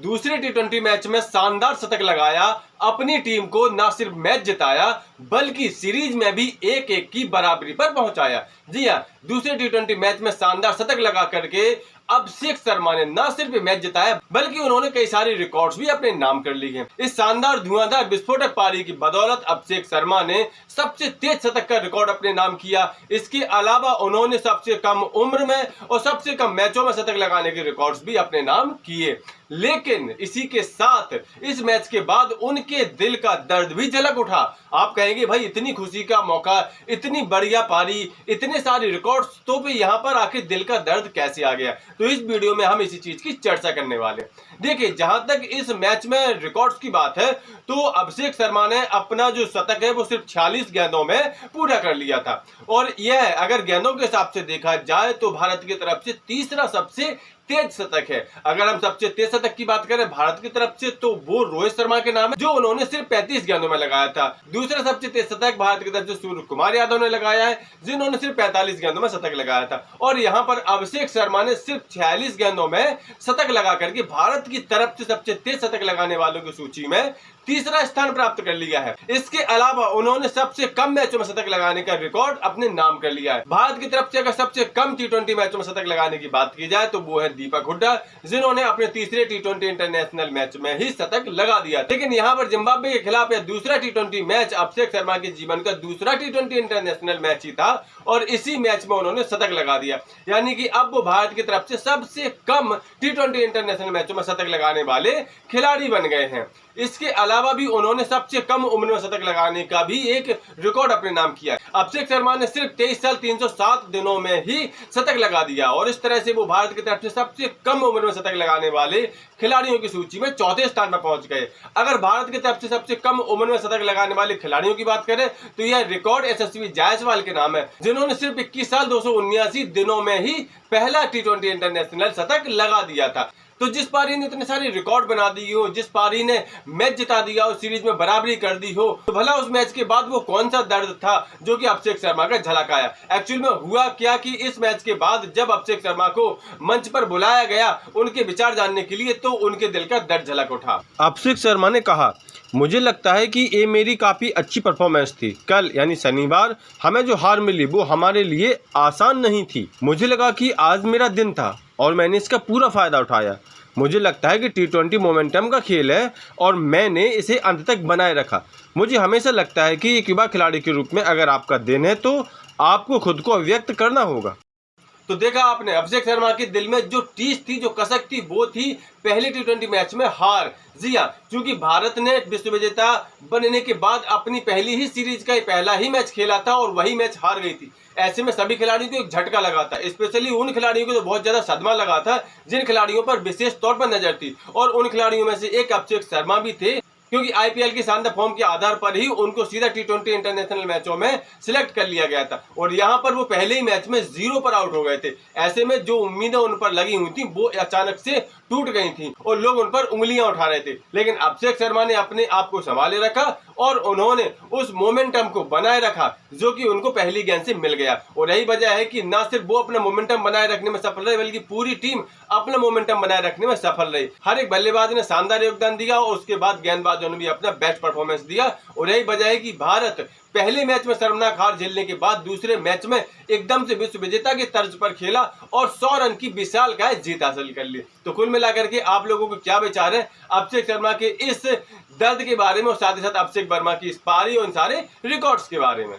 दूसरे टी20 मैच में शानदार शतक लगाया, अपनी टीम को न सिर्फ मैच जिताया बल्कि सीरीज में भी 1-1 की बराबरी पर पहुंचाया। जी हां, दूसरे टी20 मैच में शानदार शतक लगा करके अभिषेक शर्मा ने न सिर्फ मैच जिताया बल्कि उन्होंने कई सारे रिकॉर्ड्स भी अपने नाम कर लिए हैं। इस शानदार धुआंधार विस्फोटक पारी की बदौलत अभिषेक शर्मा ने सबसे तेज शतक का रिकॉर्ड अपने नाम किया। इसके अलावा उन्होंने सबसे कम उम्र में और सबसे कम मैचों में शतक लगाने के रिकॉर्ड्स भी अपने नाम किए। लेकिन इसी के साथ इस मैच के बाद उनके दिल का दर्द भी झलक उठा। आप कहेंगे भाई इतनी खुशी का मौका, इतनी बढ़िया पारी, इतने सारे रिकॉर्ड्स, तो भी यहाँ पर आखिर दिल का दर्द कैसे आ गया? तो इस वीडियो में हम इसी चीज की चर्चा करने वाले। देखिए, जहां तक इस मैच में रिकॉर्ड्स की बात है तो अभिषेक शर्मा ने अपना जो शतक है वो सिर्फ 46 गेंदों में पूरा कर लिया था और यह अगर गेंदों के हिसाब से देखा जाए तो भारत की तरफ से तीसरा सबसे तेज शतक है। अगर हम सबसे तेज शतक की बात करें भारत की तरफ से तो वो रोहित शर्मा के नाम है, जो उन्होंने सिर्फ 35 गेंदों में लगाया था। दूसरा सबसे तेज शतक भारत की तरफ से सूर्य कुमार यादव ने लगाया है, जिन्होंने सिर्फ 45 गेंदों में शतक लगाया था। और यहाँ पर अभिषेक शर्मा ने सिर्फ 46 गेंदों में शतक लगा करके भारत की तरफ से सबसे तेज शतक लगाने वालों की सूची में तीसरा स्थान प्राप्त कर लिया है। इसके अलावा उन्होंने सबसे कम मैचों में शतक लगाने का रिकॉर्ड अपने नाम कर लिया है। भारत की तरफ से अगर सबसे कम टी20 मैचों में शतक लगाने की बात की जाए तो वो है दीपक हुड्डा, जिन्होंने अपने तीसरे टी20 इंटरनेशनल मैच में ही शतक लगा दिया। लेकिन यहाँ पर जिम्बाब्वे के खिलाफ यह दूसरा टी20 मैच अभिषेक शर्मा के जीवन का दूसरा टी20 इंटरनेशनल मैच ही था और इसी मैच में उन्होंने शतक लगा दिया। यानी कि अब वो भारत की तरफ से सबसे कम टी20 इंटरनेशनल मैचों में शतक लगाने वाले खिलाड़ी बन गए हैं। इसके अलावा भी उन्होंने सबसे कम उम्र में शतक लगाने का भी एक रिकॉर्ड अपने नाम किया है। अभिषेक शर्मा ने सिर्फ 23 साल 307 दिनों में ही शतक लगा दिया और इस तरह से वो भारत की तरफ से सबसे कम उम्र में शतक लगाने वाले खिलाड़ियों की सूची में चौथे स्थान पर पहुंच गए। अगर भारत की तरफ से सबसे कम उम्र में शतक लगाने वाले खिलाड़ियों की बात करें तो यह रिकॉर्ड यशस्वी जायसवाल के नाम है, जिन्होंने सिर्फ 21 साल 279 दिनों में ही पहला टी20 इंटरनेशनल शतक लगा दिया था। तो जिस पारी ने इतने सारे रिकॉर्ड बना दिए हो, जिस पारी ने मैच जिता दिया हो, सीरीज में बराबरी कर दी हो, तो भला उस मैच के बाद वो कौन सा दर्द था जो कि अभिषेक शर्मा का झलक आया? एक्चुअल में हुआ क्या कि इस मैच के बाद जब अभिषेक शर्मा को मंच पर बुलाया गया उनके विचार जानने के लिए तो उनके दिल का दर्द झलक उठा। अभिषेक शर्मा ने कहा, मुझे लगता है कि ये मेरी काफ़ी अच्छी परफॉर्मेंस थी। कल यानी शनिवार हमें जो हार मिली वो हमारे लिए आसान नहीं थी। मुझे लगा कि आज मेरा दिन था और मैंने इसका पूरा फ़ायदा उठाया। मुझे लगता है कि टी20 मोमेंटम का खेल है और मैंने इसे अंत तक बनाए रखा। मुझे हमेशा लगता है कि एक युवा खिलाड़ी के रूप में अगर आपका दिन है तो आपको खुद को अभिव्यक्त करना होगा। तो देखा आपने, अभिषेक शर्मा के दिल में जो टीस थी, जो कसक थी, वो थी पहले टी20 मैच में हार। जी हाँ, क्योंकि भारत ने विश्व विजेता बनने के बाद अपनी पहली ही सीरीज का पहला ही मैच खेला था और वही मैच हार गई थी। ऐसे में सभी खिलाड़ियों को एक झटका लगा था, स्पेशली उन खिलाड़ियों को तो बहुत ज्यादा सदमा लगा था जिन खिलाड़ियों पर विशेष तौर पर नजर थी और उन खिलाड़ियों में से एक अभिषेक शर्मा भी थे, क्योंकि आईपीएल की शानदार फॉर्म के आधार पर ही उनको सीधा टी20 इंटरनेशनल मैचों में सिलेक्ट कर लिया गया था और यहां पर वो पहले ही मैच में 0 पर आउट हो गए थे। ऐसे में जो उम्मीदें उन पर लगी हुई थी वो अचानक से टूट गई थी और लोग उन पर उंगलियां उठा रहे थे। लेकिन अभिषेक शर्मा ने अपने आप को संभाले रखा और उन्होंने उस मोमेंटम को बनाए रखा जो कि उनको पहली गेंद से मिल गया और यही वजह है कि न सिर्फ वो अपना मोमेंटम बनाए रखने में सफल रहे बल्कि पूरी टीम अपना मोमेंटम बनाए रखने में सफल रही। हर एक बल्लेबाज ने शानदार योगदान दिया और उसके बाद गेंदबाजों ने भी अपना बेस्ट परफॉर्मेंस दिया और यही वजह है कि भारत पहले मैच में शर्मनाक हार झेलने के बाद दूसरे मैच में एकदम से विश्व विजेता के तर्ज पर खेला और 100 रन की विशालकाय जीत हासिल कर ली। तो कुल मिलाकर के आप लोगों को क्या विचार है अभिषेक शर्मा के इस दर्द के बारे में और साथ ही साथ अभिषेक वर्मा की इस पारी और इन सारे रिकॉर्ड्स के बारे में?